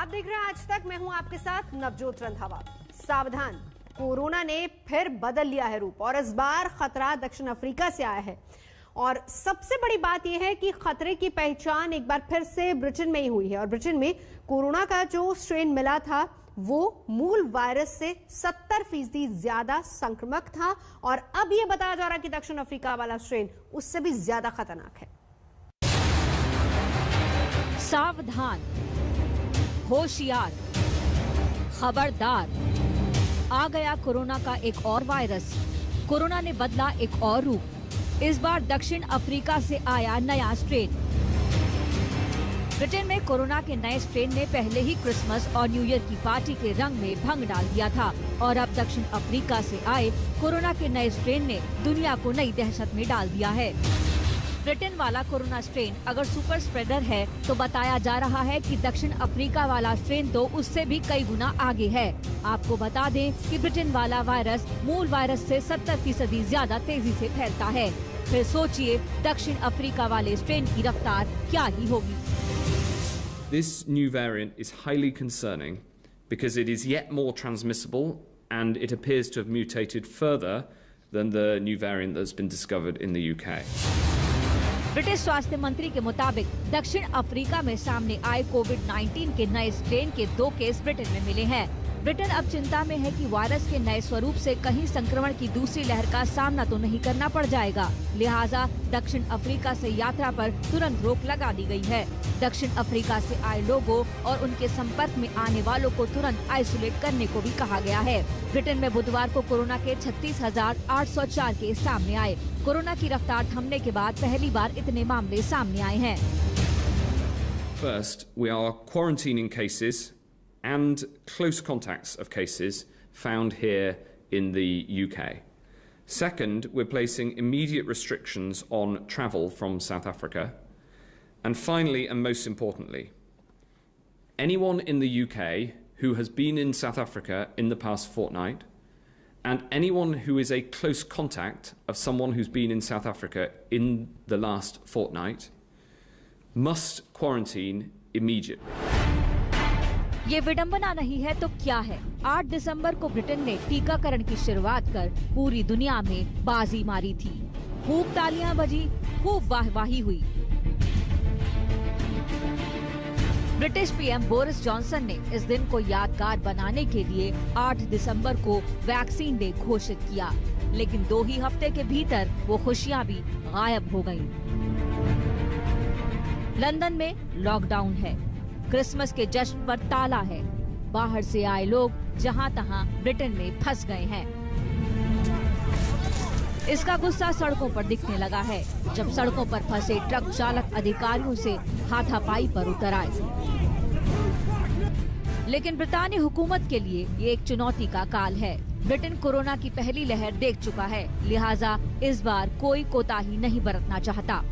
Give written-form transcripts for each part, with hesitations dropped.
आप देख रहे हैं आज तक, मैं हूं आपके साथ नवजोत रंधावा। सावधान, कोरोना ने फिर बदल लिया है रूप और इस बार खतरा दक्षिण अफ्रीका से आया है। और सबसे बड़ी बात यह है कि खतरे की पहचान एक बार फिर से ब्रिटेन में ही हुई है और ब्रिटेन में कोरोना का जो स्ट्रेन मिला था वो मूल वायरस से 70% ज्यादा संक्रामक था और अब यह बताया जा रहा है कि दक्षिण अफ्रीका वाला स्ट्रेन उससे भी ज्यादा खतरनाक है। सावधान, होशियार, खबरदार, आ गया कोरोना का एक और वायरस। कोरोना ने बदला एक और रूप। इस बार दक्षिण अफ्रीका से आया नया स्ट्रेन। ब्रिटेन में कोरोना के नए स्ट्रेन ने पहले ही क्रिसमस और न्यू ईयर की पार्टी के रंग में भंग डाल दिया था और अब दक्षिण अफ्रीका से आए कोरोना के नए स्ट्रेन ने दुनिया को नई दहशत में डाल दिया है। ब्रिटेन वाला कोरोना स्ट्रेन अगर सुपर स्प्रेडर है तो बताया जा रहा है कि दक्षिण अफ्रीका वाला स्ट्रेन तो उससे भी कई गुना आगे है। आपको बता दें कि ब्रिटेन वाला वायरस मूल वायरस से 70% ज्यादा तेजी से फैलता है। फिर सोचिए दक्षिण अफ्रीका वाले स्ट्रेन की रफ्तार क्या ही होगी। This new variant is highly concerning because it is yet more transmissible and it appears to have mutated further than the new variant that's been discovered in the UK. British स्वास्थ्य मंत्री के मुताबिक दक्षिण Africa में सामने आए कोविड-19 के नए स्ट्रेन के 2 केस ब्रिटेन में मिले हैं। ब्रिटेन अब चिंता में है कि वायरस के नए स्वरूप से कहीं संक्रमण की दूसरी लहर का सामना तो नहीं करना पड़ जाएगा, लिहाजा दक्षिण अफ्रीका से यात्रा पर तुरंत रोक लगा दी गई है। दक्षिण अफ्रीका से आए लोगों और उनके संपर्क में आने वालों को तुरंत आइसोलेट करने को भी कहा गया है। ब्रिटेन में बुधवार को कोरोना के 36,804 केस सामने आए। कोरोना की रफ्तार थमने के बाद पहली बार इतने मामले सामने आए हैं। First, we are quarantining cases and close contacts of cases found here in the UK. Second, we're placing immediate restrictions on travel from South Africa. And finally, and most importantly, anyone in the UK who has been in South Africa in the past fortnight and anyone who is a close contact of someone who's been in South Africa in the last fortnight must quarantine immediately. ये विडंबना नहीं है तो क्या है? 8 दिसंबर को Britain ने टीकाकरण की शुरुआत कर पूरी दुनिया में बाजी मारी थी। खूब तालियां बजी, खूब वाहवाही हुई। ब्रिटिश पीएम बोरिस जॉनसन ने इस दिन को यादगार बनाने के लिए 8 दिसंबर को वैक्सीन डे घोषित किया, लेकिन 2 ही हफ्ते के भीतर वो खुशियां भी गायब हो गयीं। लंदन में लॉकडाउन है, क्रिसमस के जश्न पर ताला है, बाहर से आए लोग जहां तहां ब्रिटेन में फंस गए हैं। इसका गुस्सा सड़कों पर दिखने लगा है जब सड़कों पर फंसे ट्रक चालक अधिकारियों से हाथापाई पर उतर आए। लेकिन ब्रितानी हुकूमत के लिए ये एक चुनौती का काल है। ब्रिटेन कोरोना की पहली लहर देख चुका है, लिहाजा इस बार कोई कोताही नहीं बरतना चाहता।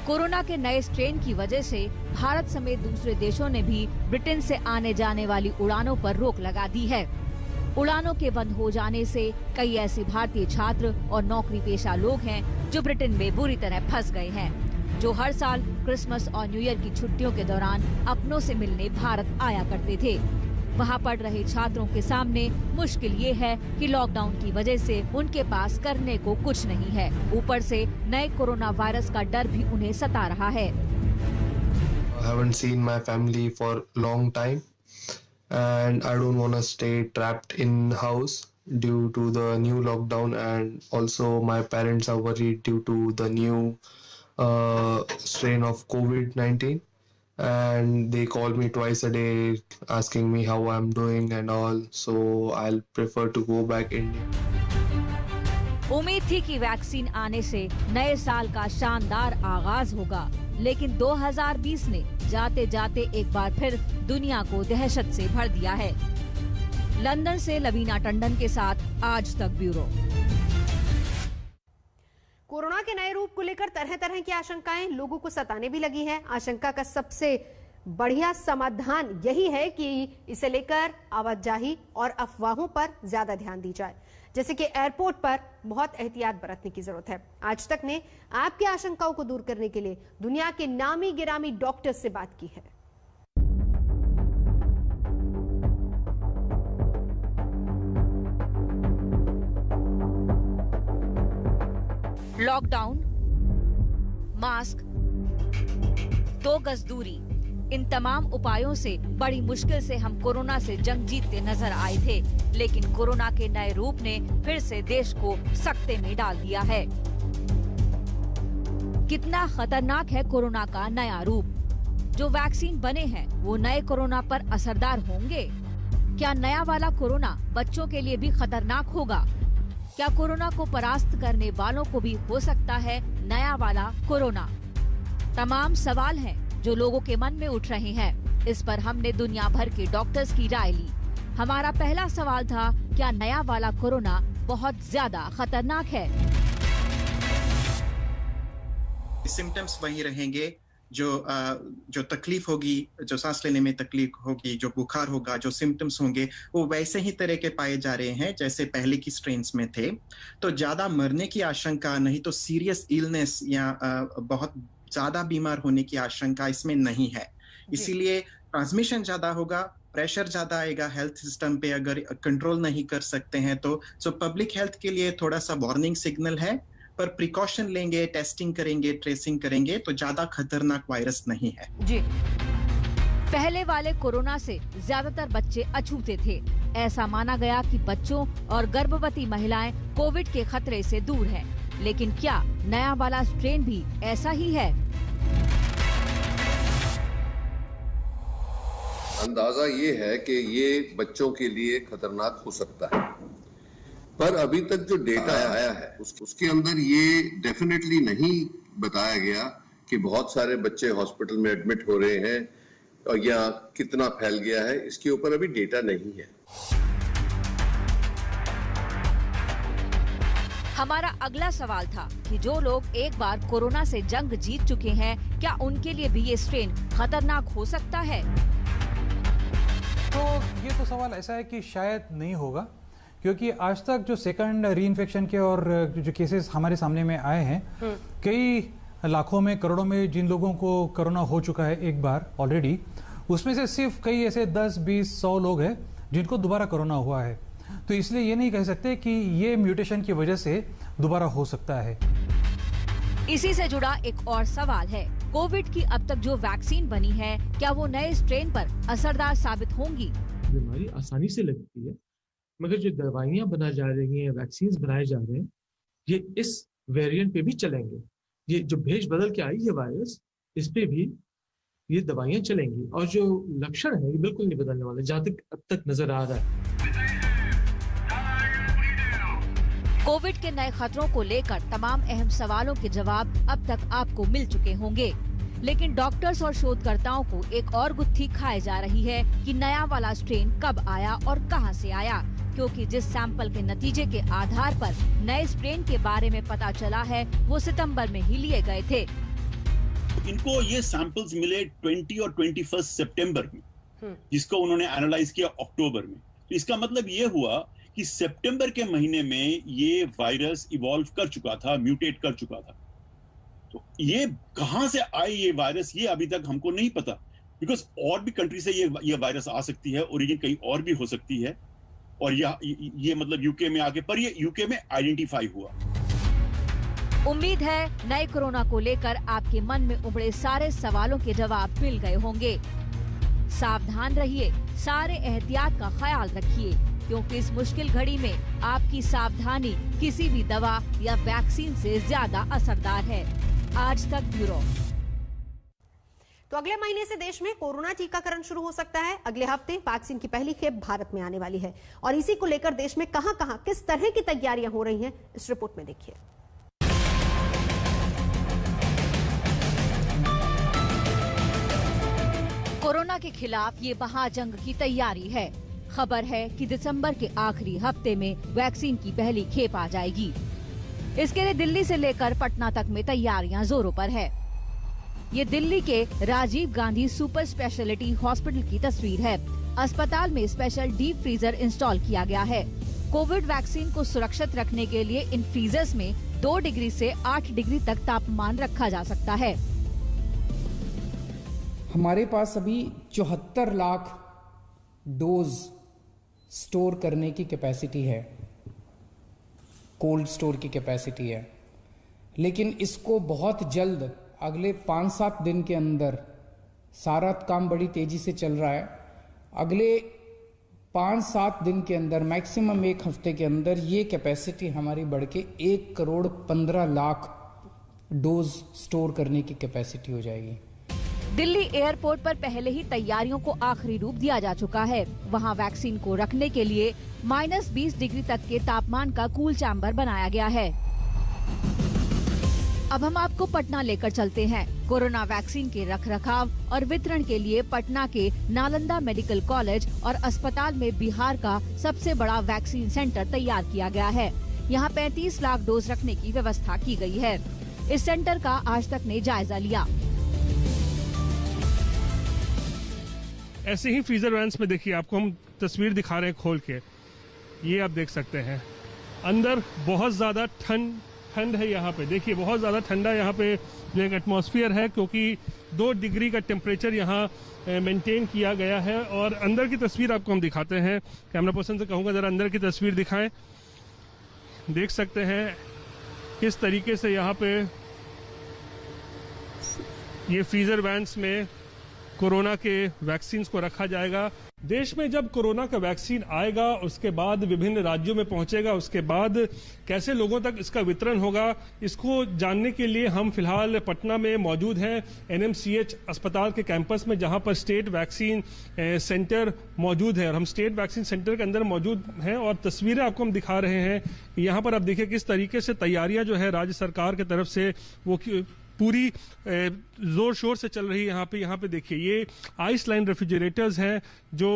कोरोना के नए स्ट्रेन की वजह से भारत समेत दूसरे देशों ने भी ब्रिटेन से आने जाने वाली उड़ानों पर रोक लगा दी है। उड़ानों के बंद हो जाने से कई ऐसे भारतीय छात्र और नौकरी पेशा लोग हैं जो ब्रिटेन में बुरी तरह फंस गए हैं, जो हर साल क्रिसमस और न्यू ईयर की छुट्टियों के दौरान अपनों से मिलने भारत आया करते थे। वहां पढ़ रहे छात्रों के सामने मुश्किल ये है कि लॉकडाउन की वजह से उनके पास करने को कुछ नहीं है। ऊपर से नए कोरोना वायरस का डर भी उन्हें सता रहा है। I haven't seen my family for long time and I don't want to stay trapped in house due to the new lockdown, and also my parents are worried due to the new strain of COVID-19. And they call me twice a day asking me how I'm doing and all, so I'll prefer to go back India. उम्मीद थी कि vaccine आने से नए साल का शानदार आगाज होगा, लेकिन 2020 ने जाते जाते एक बार फिर दुनिया को दहशत से भर दिया है। लंदन से लवीना टंडन के साथ आज तक ब्यूरो। कोरोना के नए रूप को लेकर तरह तरह की आशंकाएं लोगों को सताने भी लगी हैं। आशंका का सबसे बढ़िया समाधान यही है कि इसे लेकर आवाजाही और अफवाहों पर ज्यादा ध्यान दी जाए, जैसे कि एयरपोर्ट पर बहुत एहतियात बरतने की जरूरत है। आज तक ने आपकी आशंकाओं को दूर करने के लिए दुनिया के नामी गिरामी डॉक्टर्स से बात की है। लॉकडाउन, मास्क, 2 गज दूरी, इन तमाम उपायों से बड़ी मुश्किल से हम कोरोना से जंग जीतते नजर आए थे, लेकिन कोरोना के नए रूप ने फिर से देश को सकते में डाल दिया है। कितना खतरनाक है कोरोना का नया रूप? जो वैक्सीन बने हैं वो नए कोरोना पर असरदार होंगे? क्या नया वाला कोरोना बच्चों के लिए भी खतरनाक होगा? क्या कोरोना को परास्त करने वालों को भी हो सकता है नया वाला कोरोना? तमाम सवाल हैं जो लोगों के मन में उठ रहे हैं। इस पर हमने दुनिया भर के डॉक्टर्स की राय ली। हमारा पहला सवाल था, क्या नया वाला कोरोना बहुत ज्यादा खतरनाक है? सिम्टम्स वही रहेंगे, जो तकलीफ होगी, जो सांस लेने में तकलीफ होगी, जो बुखार होगा, जो सिम्टम्स होंगे, वो वैसे ही तरह के पाए जा रहे हैं जैसे पहले की स्ट्रेन्स में थे। तो ज्यादा मरने की आशंका, नहीं तो सीरियस इलनेस या बहुत ज्यादा बीमार होने की आशंका इसमें नहीं है। इसीलिए ट्रांसमिशन ज्यादा होगा, प्रेशर ज्यादा आएगा हेल्थ सिस्टम पे अगर कंट्रोल नहीं कर सकते हैं तो। सो पब्लिक हेल्थ के लिए थोड़ा सा वार्निंग सिग्नल है, पर प्रिकॉशन लेंगे, टेस्टिंग करेंगे, ट्रेसिंग करेंगे तो ज्यादा खतरनाक वायरस नहीं है। जी, पहले वाले कोरोना से ज्यादातर बच्चे अछूते थे। ऐसा माना गया कि बच्चों और गर्भवती महिलाएं कोविड के खतरे से दूर हैं। लेकिन क्या नया वाला स्ट्रेन भी ऐसा ही है? अंदाजा ये है कि ये बच्चों के लिए खतरनाक हो सकता है, पर अभी तक जो डेटा आया है उसके अंदर ये डेफिनेटली नहीं बताया गया कि बहुत सारे बच्चे हॉस्पिटल में एडमिट हो रहे हैं और या कितना फैल गया है। इसके ऊपर अभी डेटा नहीं है। हमारा अगला सवाल था कि जो लोग एक बार कोरोना से जंग जीत चुके हैं, क्या उनके लिए भी ये स्ट्रेन खतरनाक हो सकता है? तो ये तो सवाल ऐसा है कि शायद नहीं होगा, क्योंकि आज तक जो सेकंड रीइन्फेक्शन के और जो केसेस हमारे सामने में आए हैं, कई लाखों में, करोड़ों में जिन लोगों को कोरोना हो चुका है एक बार ऑलरेडी, उसमें से सिर्फ कई ऐसे 10, 20, 100 लोग हैं जिनको दोबारा कोरोना हुआ है। तो इसलिए ये नहीं कह सकते कि ये म्यूटेशन की वजह से दोबारा हो सकता है। इसी से जुड़ा एक और सवाल है, कोविड की अब तक जो वैक्सीन बनी है, क्या वो नए स्ट्रेन पर असरदार साबित होंगी? बीमारी आसानी से लगती है, मगर जो दवाइयां बना जा रही हैं, वैक्सीन बनाए जा रहे हैं, ये इस वेरिएंट पे भी चलेंगे। ये जो भेज बदल के आई है वायरस, इस पे भी ये दवाइयां चलेंगी और जो लक्षण है ये बिल्कुल नहीं बदलने वाले, जहां तक अब तक नजर आ रहा है। कोविड के नए खतरों को लेकर तमाम अहम सवालों के जवाब अब तक आपको मिल चुके होंगे, लेकिन डॉक्टर्स और शोधकर्ताओं को एक और गुत्थी खाई जा रही है कि नया वाला स्ट्रेन कब आया और कहां से आया, क्योंकि जिस सैंपल के नतीजे के आधार पर नए स्ट्रेन के बारे में पता चला है वो सितंबर में ही लिए गए थे। इनको ये सैंपल्स मिले 20 और 21 सितंबर में, जिसको उन्होंने एनालाइज किया अक्टूबर में। तो इसका मतलब ये हुआ कि सितंबर के महीने में ये वायरस इवॉल्व कर चुका था, म्यूटेट कर चुका था। तो ये कहां से आई ये वायरस, ये अभी तक हमको नहीं पता, बिकॉज और भी कंट्री से ये वायरस आ सकती है, ओरिजिन कहीं और भी हो सकती है, और ये मतलब यूके में आके, पर ये यूके में आइडेंटिफाई हुआ। उम्मीद है नए कोरोना को लेकर आपके मन में उमड़े सारे सवालों के जवाब मिल गए होंगे। सावधान रहिए, सारे एहतियात का ख्याल रखिए, क्योंकि इस मुश्किल घड़ी में आपकी सावधानी किसी भी दवा या वैक्सीन से ज्यादा असरदार है। आज तक ब्यूरो। तो अगले महीने से देश में कोरोना टीकाकरण शुरू हो सकता है। अगले हफ्ते वैक्सीन की पहली खेप भारत में आने वाली है, और इसी को लेकर देश में कहां-कहां किस तरह की तैयारियां हो रही हैं, इस रिपोर्ट में देखिए। कोरोना के खिलाफ ये महाजंग की तैयारी है। खबर है कि दिसंबर के आखिरी हफ्ते में वैक्सीन की पहली खेप आ जाएगी। इसके लिए दिल्ली से लेकर पटना तक में तैयारियां जोरों पर है। ये दिल्ली के Rajiv Gandhi super speciality hospital की तस्वीर है। अस्पताल में स्पेशल डीप फ्रीजर इंस्टॉल किया गया है। कोविड वैक्सीन को सुरक्षित रखने के लिए इन फ्रीजर्स में 2 डिग्री से 8 डिग्री तक तापमान रखा जा सकता है। हमारे पास अभी 74 लाख डोज स्टोर करने की कैपेसिटी है, कोल्ड स्टोर की कैपेसिटी है। लेकिन इसको बहुत जल्द अगले 5-7 दिन के अंदर, सारा काम बड़ी तेजी से चल रहा है, अगले 5-7 दिन के अंदर, मैक्सिमम 1 हफ्ते के अंदर ये कैपेसिटी हमारी बढ़ के 1,15,00,000 डोज स्टोर करने की कैपेसिटी हो जाएगी। दिल्ली एयरपोर्ट पर पहले ही तैयारियों को आखिरी रूप दिया जा चुका है। वहां वैक्सीन को रखने के लिए -20 डिग्री तक के तापमान का कूल चैम्बर बनाया गया है। अब हम आपको पटना लेकर चलते हैं। कोरोना वैक्सीन के रखरखाव और वितरण के लिए पटना के नालंदा मेडिकल कॉलेज और अस्पताल में बिहार का सबसे बड़ा वैक्सीन सेंटर तैयार किया गया है। यहाँ 35 लाख डोज रखने की व्यवस्था की गई है। इस सेंटर का आज तक ने जायजा लिया। ऐसे ही फ्रीजर वैन्स में देखिए, आपको हम तस्वीर दिखा रहे हैं खोल के, ये आप देख सकते हैं। अंदर बहुत ज्यादा ठंड है यहाँ पे, देखिए बहुत ज़्यादा ठंडा यहाँ पे जो एक एटमॉस्फेयर है, क्योंकि 2 डिग्री का टेम्परेचर यहाँ मेंटेन किया गया है। और अंदर की तस्वीर आपको हम दिखाते हैं। कैमरा पर्सन से कहूँगा ज़रा अंदर की तस्वीर दिखाएं। देख सकते हैं किस तरीके से यहाँ पे ये फ्रीजर वैन्स में कोरोना के वैक्सीन को रखा जाएगा। देश में जब कोरोना का वैक्सीन आएगा, उसके बाद विभिन्न राज्यों में पहुंचेगा, उसके बाद कैसे लोगों तक इसका वितरण होगा, इसको जानने के लिए हम फिलहाल पटना में मौजूद हैं, NMCH अस्पताल के कैंपस में, जहां पर स्टेट वैक्सीन सेंटर मौजूद है। और हम स्टेट वैक्सीन सेंटर के अंदर मौजूद हैं और तस्वीरें आपको हम दिखा रहे हैं। यहाँ पर आप देखिए किस तरीके से तैयारियां जो है राज्य सरकार की तरफ से वो पूरी जोर शोर से चल रही है। यहाँ पे देखिए ये आइसलाइन रेफ्रिजरेटर्स हैं जो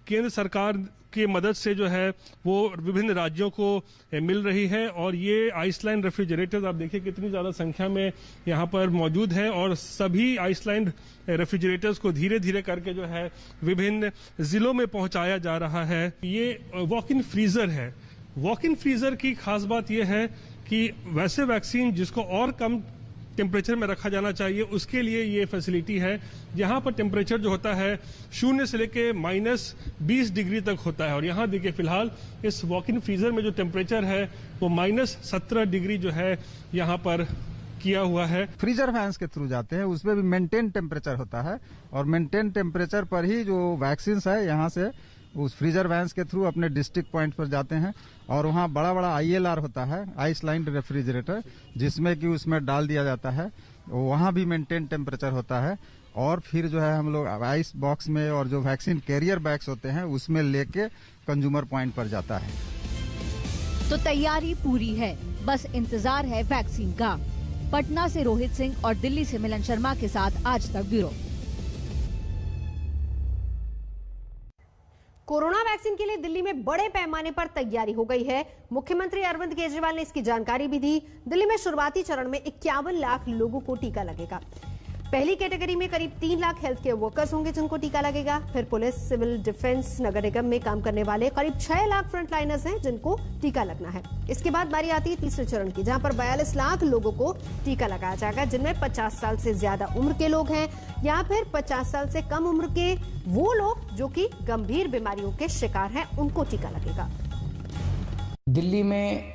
केंद्र सरकार की मदद से जो है वो विभिन्न राज्यों को मिल रही है। और ये आइसलाइन रेफ्रिजरेटर्स आप देखिए कितनी ज़्यादा संख्या में यहाँ पर मौजूद है और सभी आइसलाइन रेफ्रिजरेटर्स को धीरे धीरे करके जो है विभिन्न जिलों में पहुँचाया जा रहा है। ये वॉक इन फ्रीज़र है। वॉक इन फ्रीज़र की खास बात यह है कि वैसे वैक्सीन जिसको और कम टेम्परेचर में रखा जाना चाहिए, उसके लिए ये फैसिलिटी है। यहाँ पर टेम्परेचर जो होता है 0 से लेके -20 डिग्री तक होता है। और यहाँ देखिए फिलहाल इस वॉक इन फ्रीजर में जो टेम्परेचर है वो -17 डिग्री जो है यहाँ पर किया हुआ है। फ्रीजर फैंस के थ्रू जाते हैं, उसमें भी मेंटेन टेम्परेचर होता है और मेंटेन टेम्परेचर पर ही जो वैक्सीन है यहाँ से उस फ्रीजर वैन्स के थ्रू अपने डिस्ट्रिक्ट पॉइंट पर जाते हैं। और वहाँ बड़ा बड़ा ILR होता है, आइसलाइन रेफ्रिजरेटर, जिसमें कि उसमें डाल दिया जाता है। वहाँ भी मेंटेन टेम्परेचर होता है। और फिर जो है हम लोग आइस बॉक्स में और जो वैक्सीन कैरियर बैग्स होते हैं उसमें लेके कंज्यूमर पॉइंट पर जाता है। तो तैयारी पूरी है, बस इंतजार है वैक्सीन का। पटना से रोहित सिंह और दिल्ली से मिलन शर्मा के साथ आज तक ब्यूरो। कोरोना वैक्सीन के लिए दिल्ली में बड़े पैमाने पर तैयारी हो गई है। मुख्यमंत्री अरविंद केजरीवाल ने इसकी जानकारी भी दी। दिल्ली में शुरुआती चरण में 51 लाख लोगों को टीका लगेगा। पहली कैटेगरी में करीब 3 लाख हेल्थ केयर वर्कर्स होंगे जिनको टीका लगेगा। फिर पुलिस, सिविल डिफेंस, नगर निगम में काम करने वाले करीब 6 लाख फ्रंटलाइनर्स हैं जिनको टीका लगना है। इसके बाद बारी आती है तीसरे चरण की, जहां पर 42 लाख लोगों को टीका लगाया जाएगा, जिनमें 50 साल से ज्यादा उम्र के लोग हैं या फिर 50 साल से कम उम्र के वो लोग जो कि गंभीर बीमारियों के शिकार हैं, उनको टीका लगेगा। दिल्ली में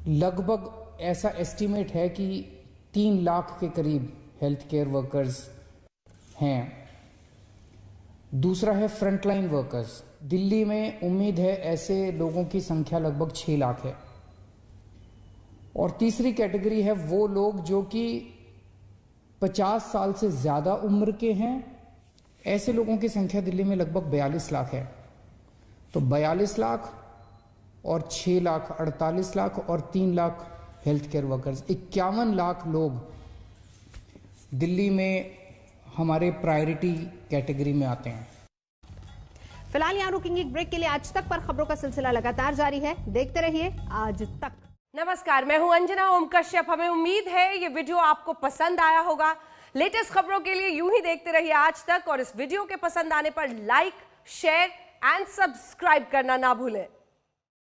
लगभग ऐसा एस्टीमेट है कि 3 लाख के करीब हेल्थ केयर वर्कर्स हैं। दूसरा है फ्रंटलाइन वर्कर्स। दिल्ली में उम्मीद है ऐसे लोगों की संख्या लगभग 6 लाख है। और तीसरी कैटेगरी है वो लोग जो कि 50 साल से ज्यादा उम्र के हैं। ऐसे लोगों की संख्या दिल्ली में लगभग 42 लाख है। तो 42 लाख और 6 लाख 48 लाख और 3 lakh health care workers, 51 lakh लोग दिल्ली में हमारे प्रायोरिटी कैटेगरी में आते हैं। फिलहाल यहाँ रुकेंगे एक ब्रेक के लिए। आज तक पर खबरों का सिलसिला लगातार जारी है, देखते रहिए आज तक। नमस्कार, मैं हूं अंजना ओम कश्यप। हमें उम्मीद है ये वीडियो आपको पसंद आया होगा। लेटेस्ट खबरों के लिए यूं ही देखते रहिए आज तक और इस वीडियो के पसंद आने पर लाइक, शेयर एंड सब्सक्राइब करना ना भूलें।